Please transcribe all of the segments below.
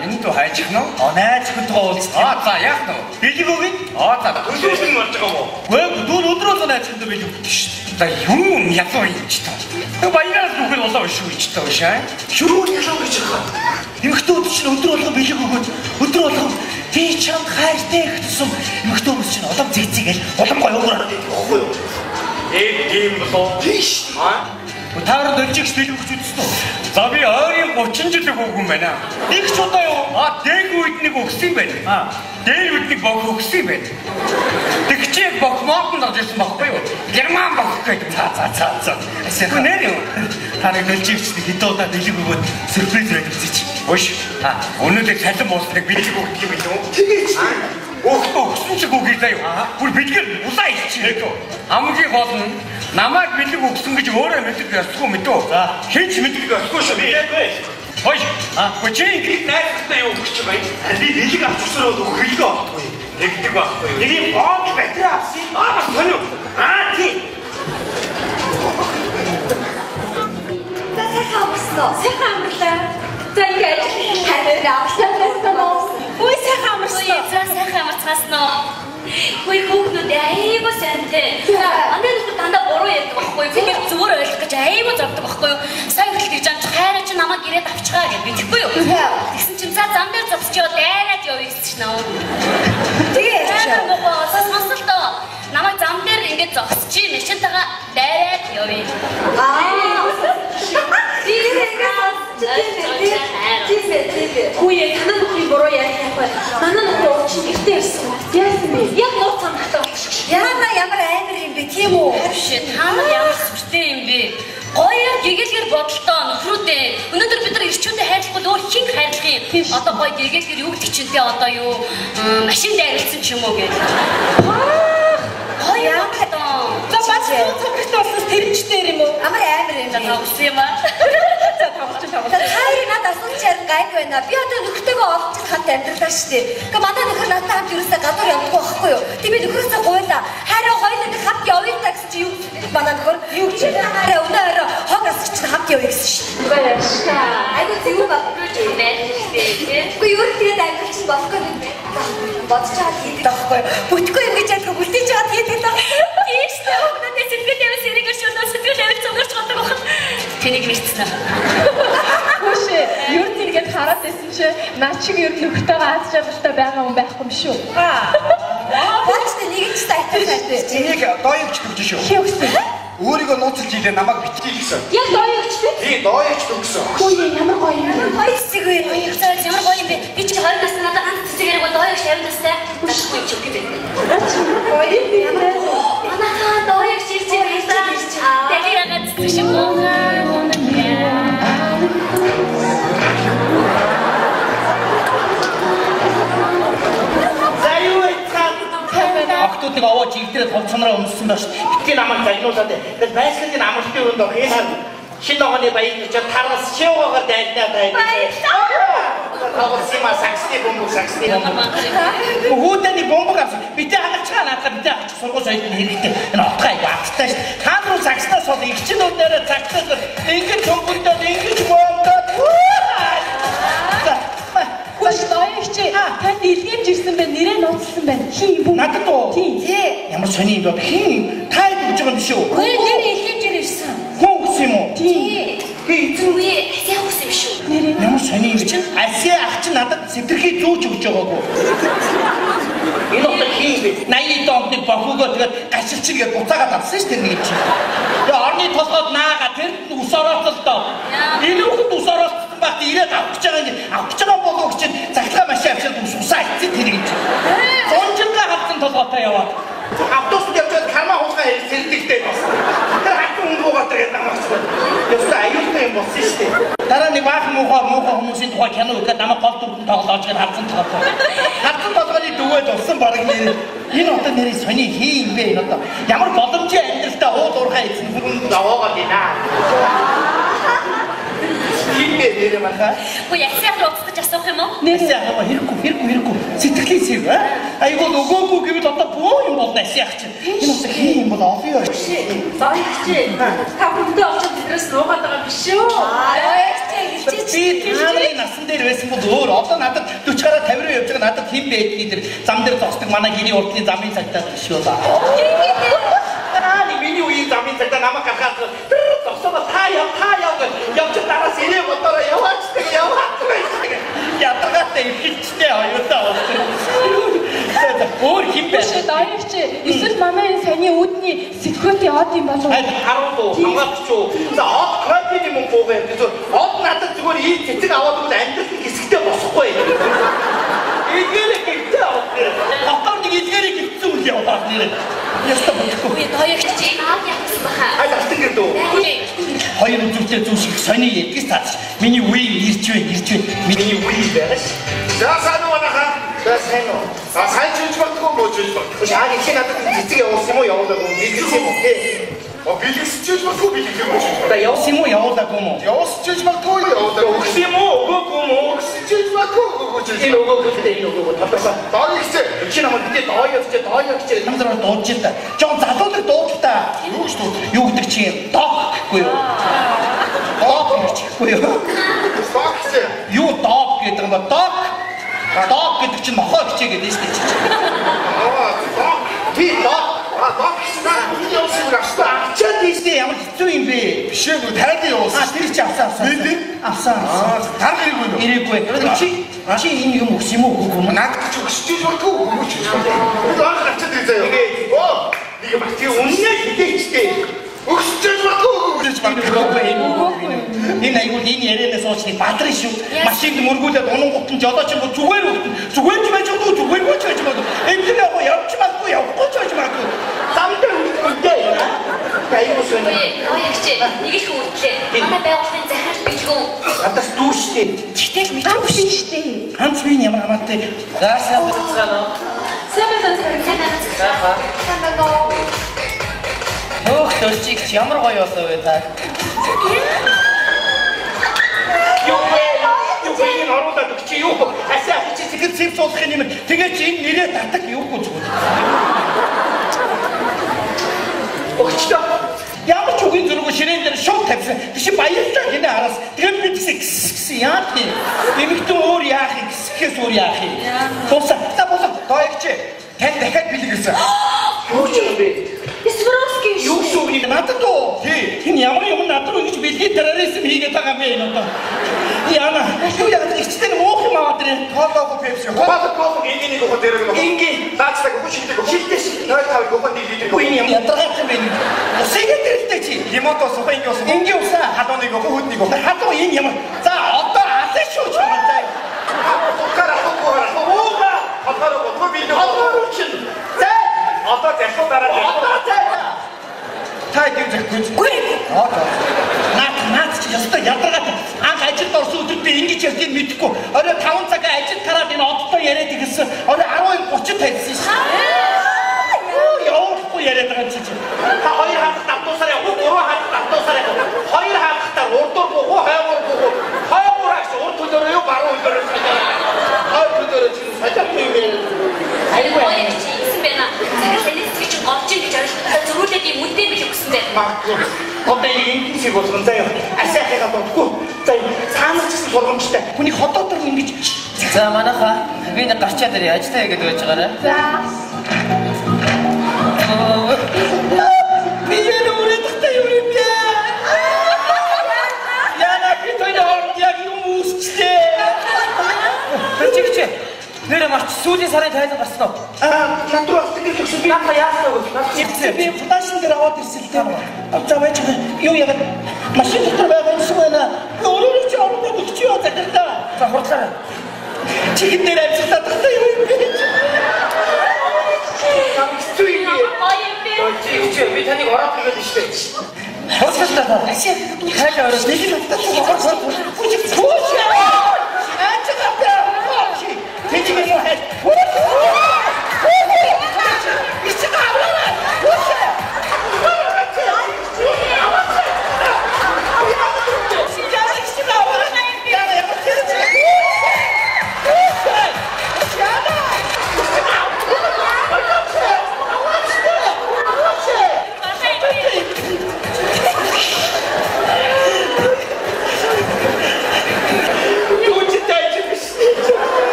Минь туу хайчих нь уу? Найз хүнтэйгээ уулзах. За яах нь вэ? Бэлэг өгье. За. Өдрөөр болж байгаа мó? Үгүй дүүн өдрөөр найз хүнтэй бэлэг өгдөг шүү. За юм ялуу юм ч таа. Баяраас нүхэл болоо шүү ч таа шаа. Шүрүүн ялуу гэж байгаа. Эмхтүүд чинь өдөр болгон бэлэг өгөөд өдөр болгон би чамд хайртай гэсэн эмхтүүд чинь улам зэгзэгээл улам гоё өгөрөөр байхгүй юу? Тийм болоо. Тийш. Таард өлжигч бэлэг өгч үзсэн үү? За би ойрын 30 жил өгөөгүй юм байна. Нэг ч удаа юу? Дэг үед нэг өгсөн юм байна. Дээр үед нэг бог өгсөн юм байна. Тэгчээ бог моотон доржсэн байхгүй юу? Герман бог гэдэг. За. Асаа нэр юу? Таард өлжигч хэд удаа бэлэг өгөөд сюрприз өгсөн чи. Ууш. Өнөөдөр цалин буусныг бэлэг өгдөг юм билүү? Тэгээч. Өгсөн ч үгүй заяа. Бүр бэлгээр улаа ичээ. Хамгийн гол нь намайг бэлэг өгсөн гэж өөрөө мэддэг ясгүй мэдөө. За, хинч мэддэг ясгүй шүү. Хой. Чи найзтай юу өгч байгаа юм? Би бэлэг авчихсараа өгөхөлгөө авахгүй. Тэгдэг байхгүй юу? Нэг юм бог батраа авсан. Бас сонио. Тийм. За сайхан амарлаа. За ингээд харин авчихсан уу? Ой сайхан амарсан. За сайхан амарцгаасан уу? Ой хүүхдүүд аяйгуу сайнтэй. Андаа нөхөд дандаа буруу ярьдаг байхгүй юу? Тэгээд зүгээр ойлгох гэж аяйгуу зовдөг байхгүй юу? Сайн хэлдэг жамч хайраа чи намайг ирээд авчгаа гэж бидэхгүй юу? Тэгсэн чинь за зам дээр зовсчоо дайраад явъя гэсэн чинь нөө. Тэгээд сонсолтоо намайг зам дээр ингээд зогсчих машинтайгаа дайраад явъя. Тийм. Хүйе танаа нөхрийн буруу ярихгүй. Манай нөхөр уучин гэртээ ирсэн. Яасан бэ? Яг нууц санахтай болчих. Ямар амар юм бэ тийм үү? Шээ та нар ямар сүртэй юм бэ? Гоё гэгээлгэр бодолтой нөхрүүдээ. Өнөөдөр бид нар ирчүүдэд хайрлахгүй өөр хин хайрлах юм. Одоо гоё гэгээлгэр юу гэдэг чинь те одоо юу машин дайрлсан ч юм уу гэж. Гоё юм даа. За бас цогтой болсон тэрчтэй юм уу? Амар юм даа тавсан юм аа. За тавсан. Хайр надад асууж ярин гайг байна. Би одоо нөхөртөөгөө олж хат амьдралаа штэ. Гэхдээ манай нөхөр надад хамт юусаа гадуур явахгүй байхгүй юу? Тийм би нөхрөөсөө гуйлаа. Хайраа хоёулаа хамт явъя та гэсэн чи юу? Манай нөхөр юу гэж хайраа өнөөрөө хог асч хамт явъя гэсэн штэ. Үгүй яаш та. Айгу зэвүү баггүй ч юм байна штэ. Үгүй юу тэгээд айгу чинь болохгүй юм бэ? Бодож чад хийдэг байхгүй юу? Бүтгүй юм гэж ядгүй үлдээж чад хийдэг байхгүй юу? Тийм штэ. Өгнөдөө сэтгэл яваас яригэр шөнөө сэтгэл яваас цогцолж гадаг байх. Тэнийг мэдсэн аа. Хүш юу тийгээд хараад байсан чи наа чиг ер нь нөхөртөөгөө аз жаргалтай байгаа хүн байхгүй юм шүү. Баачтай нэг ч сайтай сайтай. Энийг дооёгч гэж шүү. Өөрийгөө нууцлж илээ намайг битгий гэсэн. Яг дооёгч тий? Тий, дооёгч гэсэн. Хөөе ямар гоё юм. Хоёр цэцэг үү? Хоёр ямар гоё юм бэ? Би чи хоёр насны надад ганц цэцэгээрээ дооёгч тавьсан настай. Хүшгүй юм чи гэдэг. Гоё юм. Манайхаа дооёгч ирж байсан. Тэгээрээ цэцэг шиг боо. Охтуудыг овоож игдэрээ товцонороо өмссөн байна шүү. Битгий намайг загнуулаад тэгээд байсгалын амралтын өрөөнд хeenаар шинэ огооны баян гэж тараас шивгаагаар дайнаад байдаг. Тавсима саксны бомбо. Хүүтэний бомбог авсан. Битээ хагачгаа надад битээ хагачих сургууль соёлын хэрэгтэй. Энэ отгой бааттай шүү. Та нар сакснаас бол игчнүүдээрээ цагтаад ингэж бомбондоо ингэж бомбдоод Хүш дооёгч танд илгээж ирсэн байна. Нэрээ нууцсан байна. Хин юм. Надад уу? Тийм. Ямар сони юм бэ? Хин та гэж байгаа юм шүү. Хөөе нэрээ илгээж ирсэн. Хүн гэсэн юм уу? Тийм. Үгүй асиа хүс юм шүү. Нэрээ ямар сони юм чинь? Асиа ах чинь надад сэтэрхий зүүж өгч байгаагүй. Энэ одоо хин бэ? 80 донд бохогоо тэгээд гашилчин гэж буцаагаад авсан шүү дээ нэг чинь. Тэгээ орны толгойд наага тэр ус орооцолтоо. Энэ хүүхэд ус орооцолтоо бат ирээд авч байгаа болов гэж цагтаа машин авчаад усаа ицээ тэр гэж. Зонжингаа хавсан толгойтой яваад. Автобусд яваад карма хуцгаа сэрдэгтэй болсон. Тэр хатан өнгөөгөө тэгээд намайг. Яста аюултай юм болсон шүү дээ. Дараа нэг баах муухай хүмүүсийн тухай кино үзээд намайг гол дүрдэн тоглоож гэж харсан толгой. Харсан толгойд дүүгээд болсон баг нэр. Энэ одоо нэрээ сони хий юм бэ энэ одоо. Ямар боломжтой амьдралтай уул уурхай эзэн хүн аваагаад байна. Хинбэ нэрээ маха. Уу ясаар уцтаж асуух юм уу? Нэрээ аваа хэрэггүй. Сэтгэлийн зэрэг аа. Айгуу нөгөөгүй гэвэл одоо боо юм бол насяах чинь. Энэ одоо хий юм бол овё. Зоёч. Та бүхэндээ очоод бидрээс нуугаад байгаа биш үү? Би тэрний насан дээр байсан бол өөр. Одоо надад 40 гараа 50 руу явж байгаа надад хин байдгийг тэр зам дээр зогсдог манай гэрийн урдны замын цагтаа биш үү ба. Аа миний үеийн замын цагтаа намайг гаргаад зогсоод та яв явж тараас инээ мотороо яваач. Ятгатай ихтэй хоёроо өөр хин бэ? Даяарч эсвэл манай саяны үүдний секьюрити од юм болов уу? Харуу хамгаалч уу. За од крапины мөн буугаа гэж од надад зүгээр ийм цэцэг аваад өгөл амьдрал хэсэгтэй босхгүй. Игэрэг гэдэг аваад. Хатар нэг игэрэг гэсэн үл яваад нэрээ. Яста бохгүй. Уу даяарч аав яасан баха. Астан гэрдөө. Хоёр үзүүлэлт зүүн шиг сони ядгис таач. Миний үеийн ирж байна. Миний үеийн байгаш. За сайн уу манайхаа? За сайн уу. Сайн чилж багтгүй муу чилж багтгүй. Шаа их надад цэцэг явуулсан юм уу явуулаагүй юм бэлгэсэн юм уу? Бэлгэс чилж багтгүй бэлгэх юм уу? Одоо явуулсан юм уу явуулаагүй юм уу? Явуулсан чилж багтгүй явуулаагүй. Өгсөн юм уу? Өгөөгүй юм уу? Өгсөн чилж багтгүй өгөөгүй чилж. Энэ өгөөгүй тодорхой. Доо ихтэй. Чи намайг гэдэг доо явж юм зэрэг дуудаж л та. Жон залуудаг дуудал та. Юу гэж дууд? Юу гэдэг чи дог гэхгүй юу? Дог гэхгүй юу? Дог чи. Юу дог гэдэг юм ба дог? Дог гэдэг чинь мохоо хичээ гэдэг нь шүү дээ. Дог. Би дог. Дог чи явуулсан юм аа. Чад тийшээ ямар хэцүү юм бэ? Биш ээ нүү тариад явуулсан. Тэр чи авсан. Авсан. Тар иргүй нүү. Ирээгүй. Чи энэ юм өгс юм уу үгүй юм? Надад ч өгч чилж багтгүй өгөөгүй чилж. Би доор авчаад ирээ заяа. Оо. Нэг бати үнэ хитээчтэй. Өгч чилж багтгүй өгөөгүй чилж багтгүй. Энэ айгуул энэ ярианаас уучны бадрын шүү. Машинд мөргүүлээд унан гутан жолооч юм зүгээр өгдөн. Зүгээр ч байж магадгүй, зүгээргүй ч байж магадгүй. Энд яг явж магадгүй, явахгүй ч байж магадгүй. Замд үлдээ. Айгуул шүү. Даяарч нэг их үлдлээ. Манай байгууллагын захирал бэлгүү. Надаас дүүштэй. Читэй Хамт биш штэ. Хамт би ямар хамаатай. За сайн бацгаана. Ох, төрчиг ямар гоё болов вэ та. Юу энэ оруулаад өгч юу? Асаа чи тэгэд зэв суулгах юм. Тэгээ чи энэ нэрээ татах юугүй зүгээр. Өгчдөө. Ямар ч үгийн зүрхөө ширээн дээр шууд тавьсан. Тийш баярлалаа гинэ араас. Тэгээд би гэсэн яа тийм. Эмэгтэн өөр яах юм гэсгээс өөр яах юм. Тусаа. Дооягч. Тань дахиад бэлгэрсэн. Юу ч юм бэ? Сваровский Юу шүү юм надад уу? Энэ ямар юм надад ингэж бэлгийн терроризм хийгээд байгаа юм бэ энэ одоо. Яна, юу яг ихтэй мох юм аваад ирээ. Хоолоо пепси. Хоолоо энийг өгөх дээр юм. Ингийн Наацтай өгөх шилдэг. шилдэш. Ной тав өгөх нэг литр. Юу юм ядаргаах юм бэ? Усыгээ дэрэлтэй чи. Лимото сухаа ингэ уусан. Ингийн усаа Хадууныг өгөх хөднийг өгөх. хадуу энэ ямар. За одоо асаа шүү ч юм заа. Сухаараа Ууга. Хоолоо өгөх би нэг. Хадуу чинь. За Одоо захуу дараа. та юу зэхгүй. Наад чи ястаа ядаргаад анх ажилд орсон өдөр би ингэж ярьдгийг мэдэхгүй. Орой 5 цагаа ажил тараад энэ одтой яриад ирсэн. Орой 12:30 тавьсан шээ. Явахгүй яриад байгаа чи. Та хоёр хатад автобусаар явах, гурван хатад автобусаар явах. Хоёр хатад урдуур буух, хайгуур буух. Хайгуураач урд төлөөрөө юу баруун төлөөрөө сая. Хай төлөөрөө чи саяхгүй юм. Айгүй. Даяарч ингэсэн байна. Селестич орж ийн гэж зөвлөд юм үдээ бил өгсөн байна. Магадгүй. Одоо энэ шиг болгон заяа. Асаа хайгаа бодохгүй. За цаанаас ч гэсэн сургамжтай. Хүний ходоодор ингэж. За манайхаа би нэг гарчаад ирээ ажиллаа гэдэг байж байгаарай. За. Би яг үрэтхтэй юу юм бэ? Яна би той яг юм үсчтэй. Тэрчигч нэр марч сүүлийн сарын тайлан гарсан уу? Надруу авдаг гэсэн би Наха яасан вэ? Ирсэн. Би флашин дээр аваад ирсэн л дээ. За байж юу яагаад машин дотор байгаа юм шиг байна. Өөрөө ч ороод өгч юу захирдаа. За хурдлаарай. Чихэн дээр авчихсан тахтай юу юм бэ? Хамстгүй юм. Тэрчигч би таныг ороод ирэхэд штэ. Хурдлаа та. Хайлаа ороод нэг л автаа. Пүүш. Ачаа. Тэжиг юм хаа.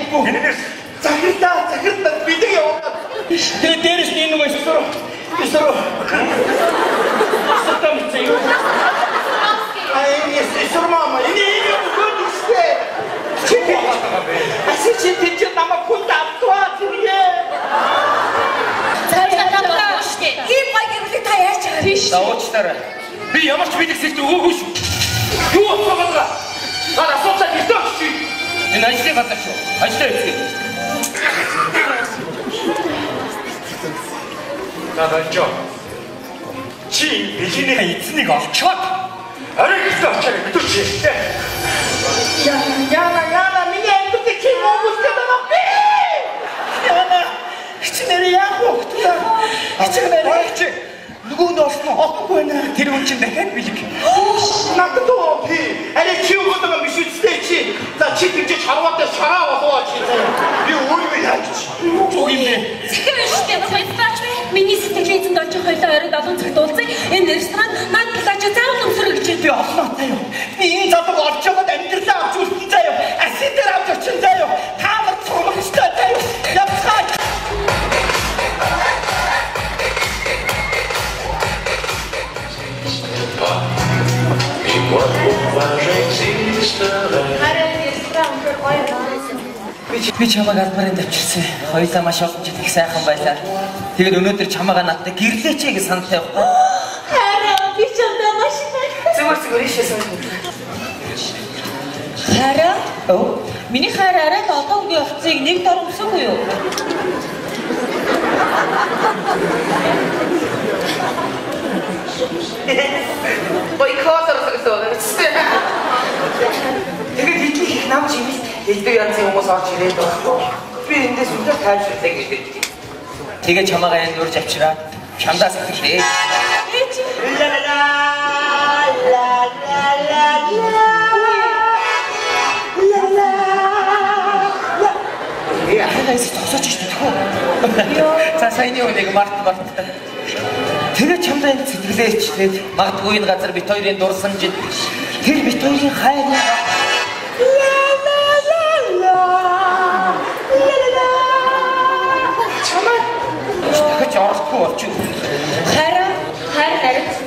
чадахгүй. Захирдаа бидэг яваад. Тэгээ дээрээс нь нэг эсрэг. Эсрэг мама. Энэ өгөөд ихтэй. Чи тийч намайг хүндавтгаа тэргээ. Ийм баярыг та яаж байгаа вэ? Уучлаарай. Би ямар ч мэдгэсэлт өгөөгүй шүү. Юу болчихвол асууцаа хэлдэг чи. Энэ ажлын газар шүү. Ажлаа хийх. 나가죠. 지 미진이가 있으니까 어쩌? 알겠어, 어쩌래, 그렇지. 야나, 미니 어떻게 키 먹고 있잖아, 야나, 희치내리 야구, 희치내리. 누구도 없고 있나? 데려온 내가 미리게. 나도 비. 아니 키우고 있다가 미술 스테이지. 나 지금 잘 왔다 살아와서 왔지. 이 오리왜 야지? 저기네. Сэтгэл шүтээ баярлалаач вэ? Миний сэтгэлээсэнд очих хоёлоо оройд олон цаг дуулсан. Энэ ресторан над талаач заавал өмсөрө гэж би олноотой юу. Би энэ завыг олж яваад амьдралаа авч үлдэн заяа. Аситер авч очин заяа. Таамар цогцтой заяа. Явцгаа. Би чамайг албарын давчирсан. Хоёулаа маш олон жил их сайхан байлаа. Тэгээд өнөөдөр чамайгаа надад гэрлээч гэж саналтай байна. Хараа би чамдаа маш их зүгээр ийшээсэн. Хараа? Миний хараараа л одоогийн хувцсыг нэг дор өмсөхгүй юу? Бойкотор гэсэн. Тэгээд их нам чимээс элдв янзын хүмүүс орж ирээд байна. Би эндээс үнээр тайлбарлаа гэдэг. Тэгээ чамаагаа энэ урьж авчираад чамдаа сэтгэлээ. Яагаад тосооч шүү дээ. За саяны үнийг март. Тэгээ чамдаа энэ сэтгэлээ ичлээд магадгүй энэ газар бит хоёрын дурсан жид тэр бит хоёрын хайр орохгүй болчих. Хараа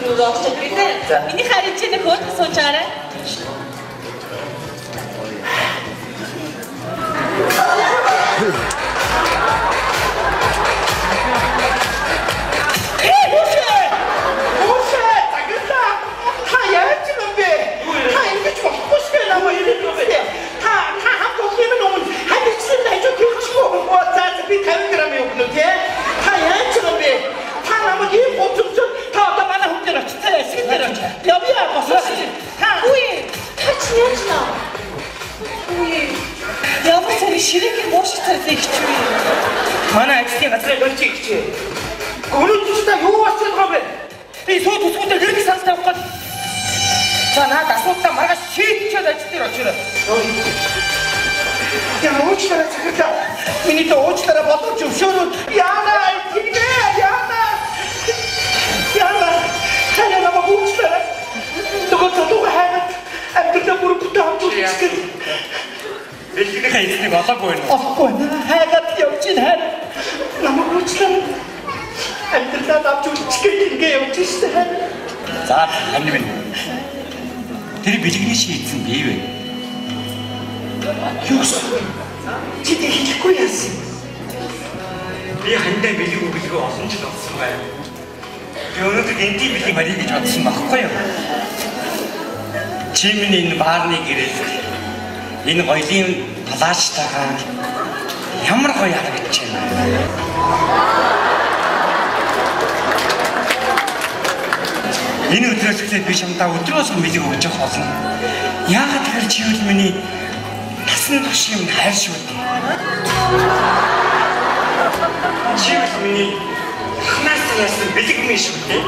рүү орчих гэдэг. Миний харин чинь хөөх сууж байгаарай. Ширэхи моштой зэгчгүй. Манай ажлын газрыг олж игчээ. Өнөөдөр юу болчиход байгаа бэ? Би сууд тусгуудаа хэрэг санстай авах гээд. За наад асуудлаа маргааш шийдчихэд ажил дээр очироо. Яа уучлаарай захирлаа. Миний дэ уучлаарай бодож өвшөөрөө. Яана тэгнэ яана. Хаяа намайг уучлаарай. Төгөө хайгаад амьдрал бүр бүтэн авч Элдвийн эзнийг олоогүй байна. Олохгүй байна. Хайгаад явж байна. Намайг уучлаарай. Амьдралаа авч үлчгээ ингээ явж штэ. За амны минь. Тэр бэлгэний шийдсэн бий вэ? Юус. Чи тэг хийхгүй яасан. Би хандаа бэлгүү олон жил болсон байна. Би өнөөдөр гэнти бэлэг марий гэж бодсон байхгүй юу? Чи миний энэ баарны гэрэл энэ гоёлын плаштайгаа ямар гоё харагдаж байна. Энэ өдрөөс эхлээд би чамдаа өдрөөс бэлэг өгч явах болно. Яагаад тэгэхээр чи бол миний насан турш юм хайр шүү дээ. Чи бол миний ханаас яасан бэлэг минь шүү дээ.